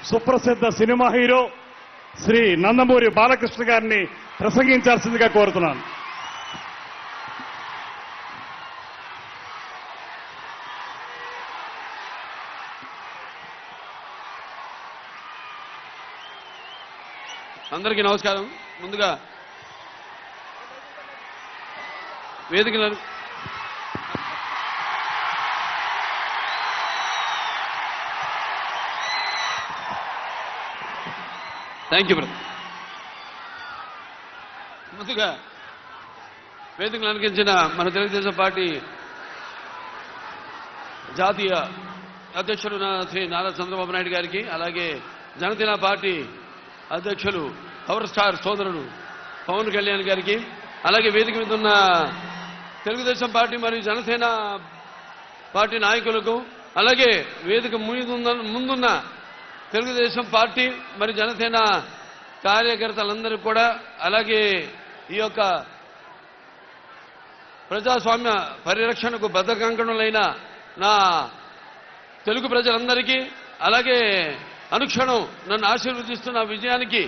సుప్రసిద్ధ cinema hero Shri Nandamuri Balakrishna గారిని ప్రసంగించాల్సిందిగా కోరుతున్నాను. అందరికీ నమస్కారం. ముందుగా వేదిక థ్యాంక్ యూ బ్రదర్. ముందుగా వేదికను అలంకరించిన మన తెలుగుదేశం పార్టీ జాతీయ అధ్యక్షుడు శ్రీ నారా చంద్రబాబు నాయుడు గారికి, అలాగే జనసేన పార్టీ అధ్యక్షులు పవర్ స్టార్ సోదరుడు పవన్ కళ్యాణ్ గారికి, అలాగే వేదిక మీద ఉన్న తెలుగుదేశం పార్టీ మరియు జనసేన పార్టీ నాయకులకు, అలాగే వేదిక ముందున్న తెలుగుదేశం పార్టీ మరి జనసేన కార్యకర్తలందరికీ కూడా, అలాగే ఈ యొక్క ప్రజాస్వామ్య పరిరక్షణకు బద్ధకంకణులైన నా తెలుగు ప్రజలందరికీ, అలాగే అనుక్షణం నన్ను ఆశీర్వదిస్తున్న విజయానికి